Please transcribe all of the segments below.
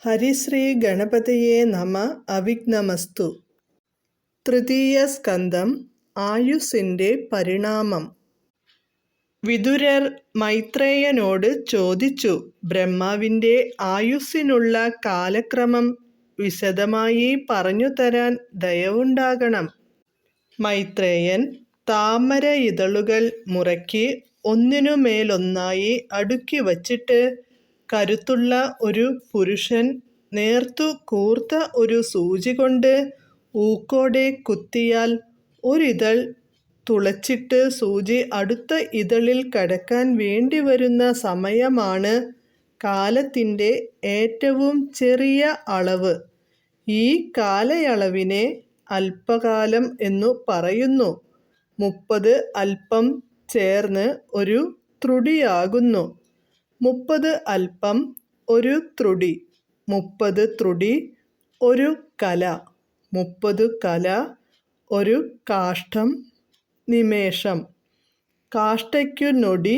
ഹരിശ്രീ ഗണപതയേ നമ. അവിഘ്നമസ്തു. തൃതീയ സ്കന്ധം. ആയുസ്സിൻ്റെ പരിണാമം. വിദുരർ മൈത്രേയനോട് ചോദിച്ചു, ബ്രഹ്മാവിൻ്റെ ആയുസ്സിനുള്ള കാലക്രമം വിശദമായി പറഞ്ഞുതരാൻ ദയവുണ്ടാകണം. മൈത്രേയൻ താമര ഇതളുകൾ മുറയ്ക്ക് ഒന്നിനുമേലൊന്നായി അടുക്കി വച്ചിട്ട്, കരുത്തുള്ള ഒരു പുരുഷൻ നേർത്തു കൂർത്ത ഒരു സൂചി കൊണ്ട് ഊക്കോടെ കുത്തിയാൽ ഒരിതൾ തുളച്ചിട്ട് സൂചി അടുത്ത ഇതളിൽ കടക്കാൻ വേണ്ടിവരുന്ന സമയമാണ് കാലത്തിൻ്റെ ഏറ്റവും ചെറിയ അളവ്. ഈ കാലയളവിനെ അല്പകാലം എന്നു പറയുന്നു. 30 അല്പം ചേർന്ന് ഒരു ത്രുടിയാകുന്നു. 30 അല്പം ഒരു ത്രുടി. 30 ത്രുടി ഒരു കല. 30 കല ഒരു കാഷ്ഠം, നിമേഷം. കാഷ്ഠയ്ക്കു നൊടി,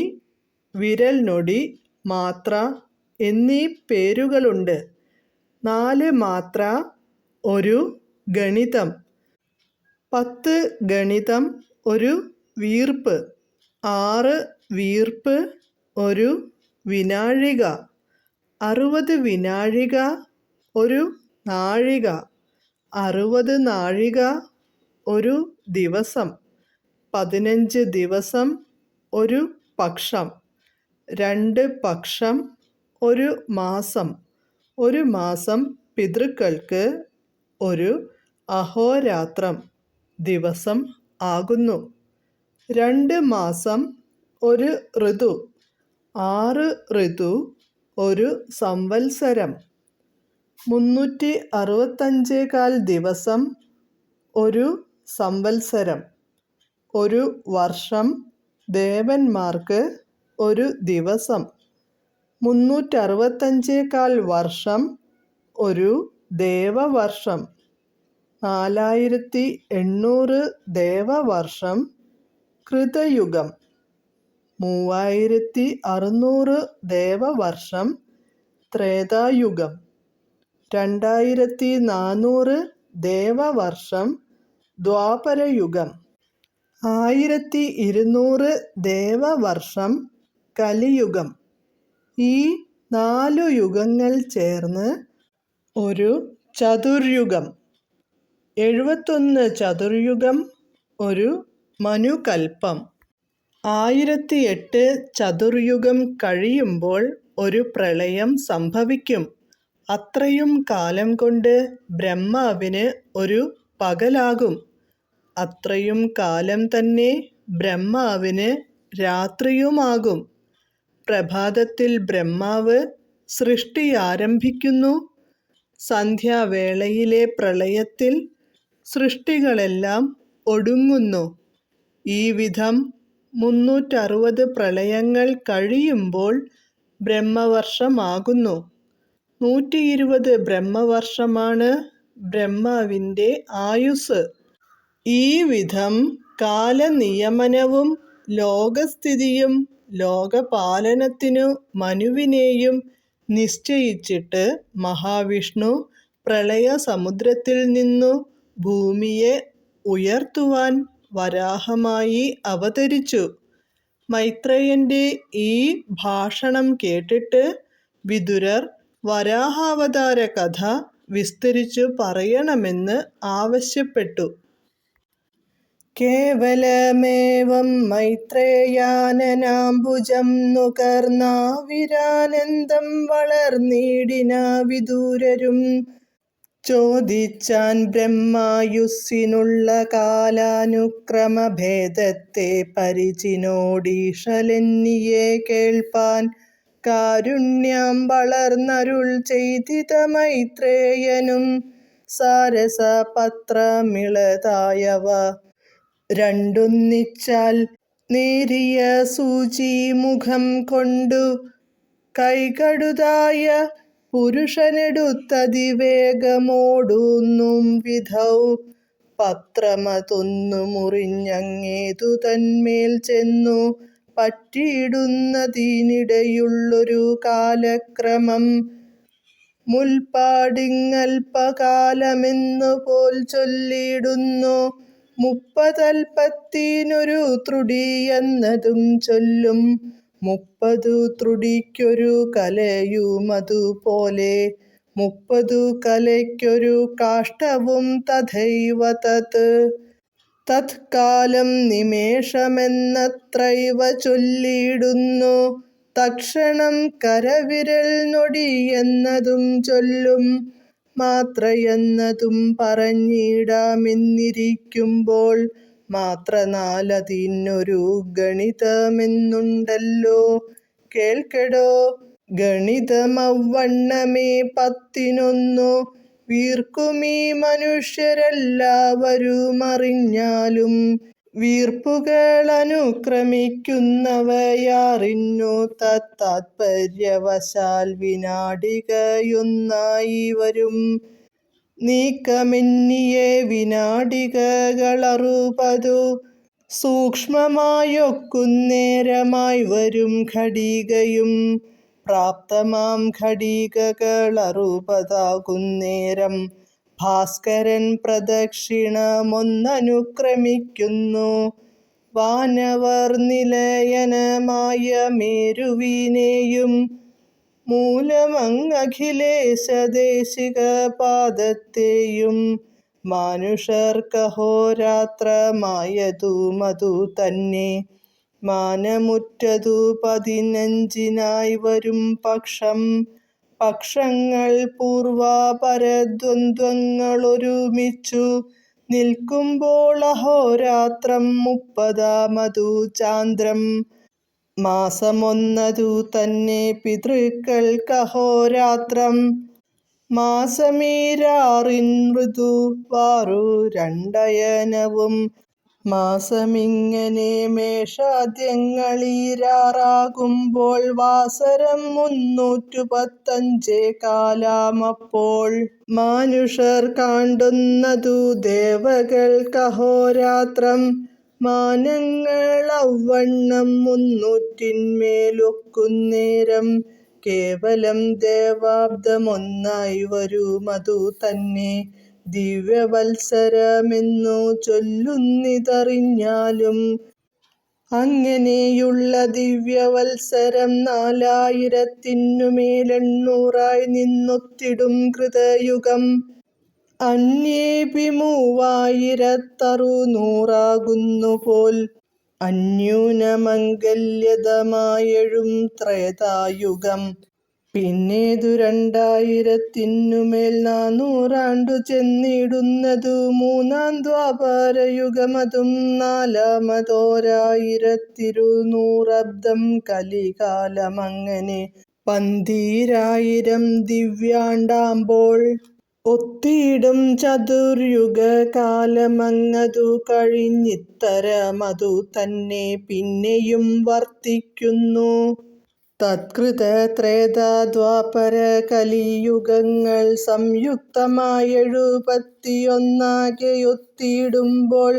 വിരൽ നൊടി, മാത്ര എന്നീ പേരുകളുണ്ട്. 4 മാത്ര ഒരു ഗണിതം. 10 ഗണിതം ഒരു വീർപ്പ്. 6 വീർപ്പ് ഒരു വിനാഴിക. 60 വിനാഴിക ഒരു നാഴിക. 60 നാഴിക ഒരു ദിവസം. 15 ദിവസം ഒരു പക്ഷം. 2 പക്ഷം ഒരു മാസം. ഒരു മാസം പിതൃക്കൾക്ക് ഒരു അഹോരാത്രം, ദിവസം ആകുന്നു. 2 മാസം ഒരു ഋതു. 6 ഋതു ഒരു സംവത്സരം. 365 ദിവസം ഒരു സംവത്സരം. ഒരു വർഷം ദേവന്മാർക്ക് ഒരു ദിവസം. 365 വർഷം ഒരു ദേവവർഷം. 4800 ദേവവർഷം കൃതയുഗം. 3600 ദേവവർഷം ത്രേതായുഗം. 2400 ദേവവർഷം ദ്വാപരയുഗം. 1200 ദേവവർഷം കലിയുഗം. ഈ 4 യുഗങ്ങൾ ചേർന്ന് ഒരു ചതുർയുഗം. 71 ചതുർയുഗം ഒരു മനുകൽപ്പം. 1008 ചതുർയുഗം കഴിയുമ്പോൾ ഒരു പ്രളയം സംഭവിക്കും. അത്രയും കാലം കൊണ്ട് ബ്രഹ്മാവിന് ഒരു പകലാകും. അത്രയും കാലം തന്നെ ബ്രഹ്മാവിന് രാത്രിയുമാകും. പ്രഭാതത്തിൽ ബ്രഹ്മാവ് സൃഷ്ടി ആരംഭിക്കുന്നു. സന്ധ്യാവേളയിലെ പ്രളയത്തിൽ സൃഷ്ടികളെല്ലാം ഒടുങ്ങുന്നു. ഈ വിധം 360 പ്രളയങ്ങൾ കഴിയുമ്പോൾ ബ്രഹ്മവർഷമാകുന്നു. 120 ബ്രഹ്മവർഷമാണ് ബ്രഹ്മാവിൻ്റെ ആയുസ്. ഈ വിധം കാലനിയമനവും ലോകസ്ഥിതിയും ലോകപാലനത്തിനു മനുവിനെയും നിശ്ചയിച്ചിട്ട് മഹാവിഷ്ണു പ്രളയസമുദ്രത്തിൽ നിന്നു ഭൂമിയെ ഉയർത്തുവാൻ വരാഹമായി അവതരിച്ചു. മൈത്രേയൻ്റെ ഈ ഭാഷണം കേട്ടിട്ട് വിദുരർ വരാഹാവതാര കഥ വിസ്തരിച്ചു പറയണമെന്ന് ആവശ്യപ്പെട്ടു. കേവലമേവം മൈത്രേയാനനാംബുജം നുകർന്നാവിരാനന്ദം വളർന്നിടിന വിദുരരും. ചോദിച്ചാൻ ബ്രഹ്മായുസ്സിനുള്ള കാലാനുക്രമഭേദത്തെ പരിചിനോടീശലെന്നിയെ കേൾപ്പാൻ. കാരുണ്യം വളർന്നരുൾ ചെയ്തിത മൈത്രേയനും സാരസപത്രമിളതായവ രണ്ടൊന്നിച്ചാൽ നേരിയ സൂചി മുഖം കൊണ്ടു കൈകടുതായ പുരുഷനെടുത്തതിവേഗമോടുന്നും വിധൗ പത്രമതൊന്നു മുറിഞ്ഞങ്ങേതു തന്മേൽ ചെന്നു പറ്റിയിടുന്നതിനിടയുള്ളൊരു കാലക്രമം. മുൽപ്പാടിങ്ങൽപ്പകാലമെന്നു പോൽ ചൊല്ലിടുന്നു. മുപ്പതൽപ്പത്തിനൊരു ത്രുടി എന്നതും ചൊല്ലും. 30 ത്രുടിക്കൊരു കലയുമതുപോലെ 30 കലയ്ക്കൊരു കാഷ്ഠവും തഥൈവ തത്. തത്കാലം നിമേഷമെന്നത്രൈവ ചൊല്ലിടുന്നു. തക്ഷണം കരവിരൽ ഞൊടി എന്നതും ചൊല്ലും. മാത്രയെന്നതും പറഞ്ഞിടാമെന്നിരിക്കുമ്പോൾ മാത്ര നാലതിനൊരു ഗണിതമെന്നുണ്ടല്ലോ. കേൾക്കെടോ, ഗണിതമവണ്ണമേ 10-1 വീർക്കുമീ മനുഷ്യരെല്ലാവരുമറിഞ്ഞാലും. വീർപ്പുകളനുക്രമിക്കുന്നവയാറിന്നു തത്താത്പര്യവശാൽ വിനാഡികയൊന്നായി വരും. നീക്കമെന്നിയേ വിനാഡികകൾ 60 സൂക്ഷ്മമായൊക്കുന്നേരമായി വരും ഘടികയും. പ്രാപ്തമാം ഘടികകൾ 60 ഭാസ്കരൻ പ്രദക്ഷിണമൊന്നനുക്രമിക്കുന്നു. വാനവർ നിലയനമായ മേരുവിനെയും മൂലമങ്ങഖിലേശദേശികപാദത്തെയും മാനുഷർക്കഹോരാത്രമായതുമതു തന്നെ. മാനമുറ്റതു 15നായി വരും പക്ഷം. പക്ഷങ്ങൾ പൂർവാപരദ്വന്ദ്വങ്ങളൊരുമിച്ചു നിൽക്കുമ്പോൾ അഹോരാത്രം 30-മതു ചാന്ദ്രം. മാസമൊന്നതു തന്നെ പിതൃക്കൾക്കഹോരാത്രം. മാസമീരാറിൻ ഋതുവാറു രണ്ടയനവും. മാസമിങ്ങനെ മേഷാദ്യങ്ങളീരാറാകുമ്പോൾ വാസരം 315 കാലാമപ്പോൾ. മാനുഷർ കാണ്ടുന്നതു ദേവകൾക്കഹോരാത്രം. മാനങ്ങളവണ്ണം 300-മേലൊക്കുന്നേരം കേവലം ദേവാബ്ദമൊന്നായി വരുമതു തന്നെ. ദിവ്യവത്സരമെന്നു ചൊല്ലുന്നിതറിഞ്ഞാലും. അങ്ങനെയുള്ള ദിവ്യവത്സരം 4800 നിന്നൊത്തിടും കൃതയുഗം. അന്യേപി 3600 അന്യൂനമംഗല്യദമായെഴും ത്രേതായുഗം. പിന്നേതു 2400 ചെന്നിടുന്നതു മൂന്നാം ദ്വാപരയുഗമതും 4,200 കലികാലമങ്ങനെ 12,000 ദിവ്യാണ്ടാമ്പോൾ. ഒത്തിടും ചതുർയുഗകാലമങ്ങതു കഴിഞ്ഞിത്തരമതു തന്നെ പിന്നെയും വർത്തിക്കുന്നു. തത്കൃത ത്രേതാ ദ്വാപര കലിയുഗങ്ങൾ സംയുക്തമായി 71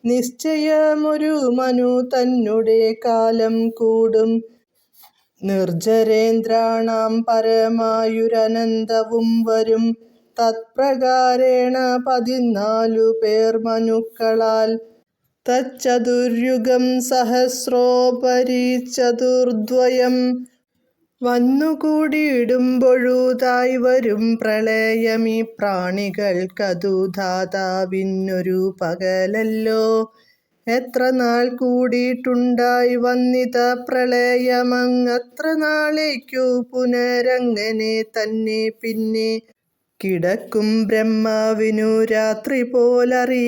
നിശ്ചയമൊരു മനു തന്നുടെ കാലം കൂടും. നിർജ്ജരേന്ദ്രാണാം പരമായുരനന്തവും വരും. തത്പ്രകാരേണ 14 പേർ മനുക്കളാൽ. തച്ചതുര്യുഗം സഹസ്രോപരി ചതുർദ്വയം വന്നുകൂടിയിടുമ്പൊഴുതായി വരും പ്രളയമീ പ്രാണികൾക്കതു ധാതാവിനൊരു പകലല്ലോ. എത്ര നാൾ കൂടിയിട്ടുണ്ടായി വന്നിത പ്രളയമങ്ങത്ര നാളേക്കു പുനരങ്ങനെ തന്നെ പിന്നെ. കിടക്കും ബ്രഹ്മാവിനു രാത്രി പോലറികതിലൊടുക്കും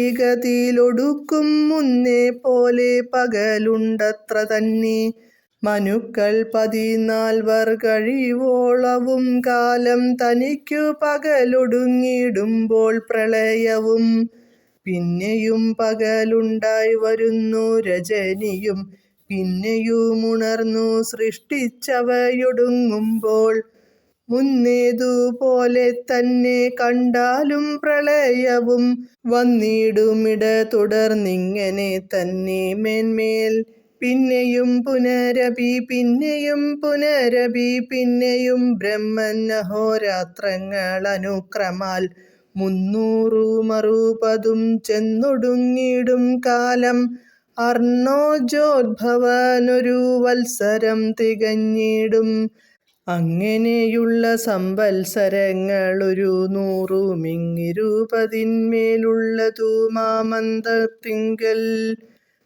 മുന്നേ പോലെ പകലുണ്ടത്ര തന്നെ. മനുക്കൾ 14 കഴിവോളവും കാലം തനിക്കു പകലൊടുങ്ങിയിടുമ്പോൾ പ്രളയവും. പിന്നെയും പകലുണ്ടായി വരുന്നു രജനിയും. പിന്നെയുമുണർന്നു സൃഷ്ടിച്ചവയൊടുങ്ങുമ്പോൾ. മുന്നേതുപോലെ തന്നെ കണ്ടാലും പ്രളയവും വന്നിടുമിട തുടർന്നിങ്ങനെ തന്നെ മേന്മേൽ. പിന്നെയും പുനരപി പിന്നെയും പുനരപി പിന്നെയും ബ്രഹ്മൻ അഹോരാത്രങ്ങൾ അനുക്രമാൽ 360 ചെന്നൊടുങ്ങിടും കാലം അർണോജോദ്ഭവനൊരു വത്സരം തികഞ്ഞിടും. അങ്ങനെയുള്ള സംവത്സരങ്ങൾ ഒരു 100 മാമന്തത്തിങ്കൽ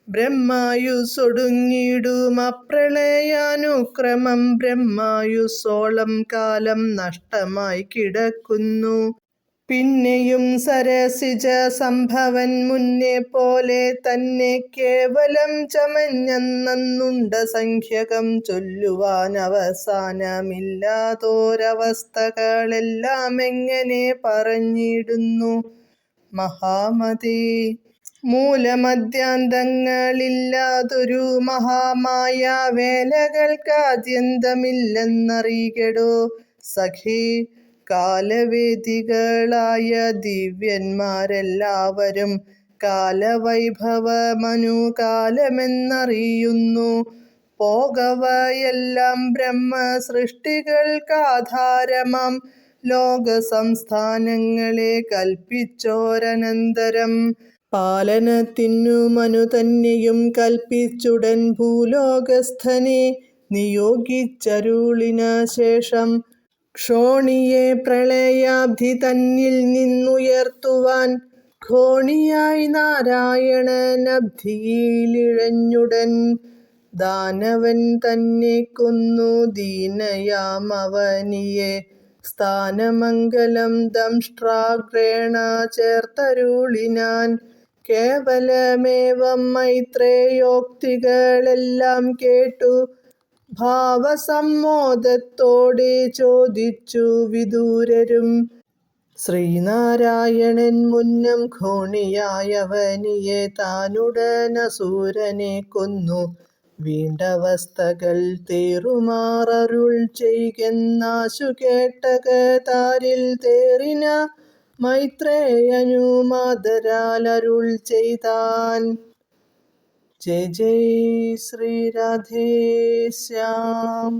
ബ്രഹ്മായുസ്സൊടുങ്ങിടും അപ്രളയാനുക്രമം. ബ്രഹ്മായുസ്സോളം കാലം നഷ്ടമായി കിടക്കുന്നു. പിന്നെയും സരസിജ സംഭവൻ മുന്നേ പോലെ തന്നെ കേവലം ചമഞ്ഞന്നുണ്ട സംഖ്യകം ചൊല്ലുവാൻ അവസാനമില്ലാത്തോരവസ്ഥകളെല്ലാം എങ്ങനെ പറഞ്ഞിടുന്നു മഹാമതേ. മൂലമദ്യാന്തങ്ങളില്ലാതൊരു മഹാമായ വേലകൾക്കാദ്യന്തമില്ലെന്നറികടോ സഖേ. കാലവേദികളായ ദിവ്യന്മാരെല്ലാവരും കാലവൈഭവമനുകാലമെന്നറിയുന്നു. പോകവയെല്ലാം ബ്രഹ്മസൃഷ്ടികൾക്കാധാരമാം ലോകസംസ്ഥാനങ്ങളെ കൽപ്പിച്ചോരനന്തരം. പാലനത്തിനു മനു തന്നെയും കൽപ്പിച്ചുടൻ ഭൂലോകസ്ഥനെ നിയോഗിച്ചരുളിന ശേഷം ക്ഷോണിയെ പ്രളയാബ്ധി തന്നിൽ നിന്നുയർത്തുവാൻ ഖോണിയായി നാരായണനബ്ധിയിലിഴഞ്ഞുടൻ ദാനവൻ തന്നെ കൊന്നു ദീനയാമവനിയെ സ്ഥാനമംഗലം ദംഷ്ട്രാഗ്രേണ ചേർത്തരുളിനാൻ. കേവലമേവം മൈത്രേയോക്തികളെല്ലാം കേട്ടു ഭാവസമ്മോദത്തോടെ ചോദിച്ചു വിദൂരരും. ശ്രീനാരായണൻ മുന്നം ഖോണിയായവനിയെ താനുടനസൂരനെ കൊന്നു വീണ്ടവസ്ഥകൾ തേറുമാറരുൾ ചെയ്കെന്നാശു കേട്ടകതാരിൽ തേറിന മൈത്രേയനുമാദരാൽ അരുൾ ചെയ്താൻ. ജയ ജയ ശ്രീ രാധേശ്യാം.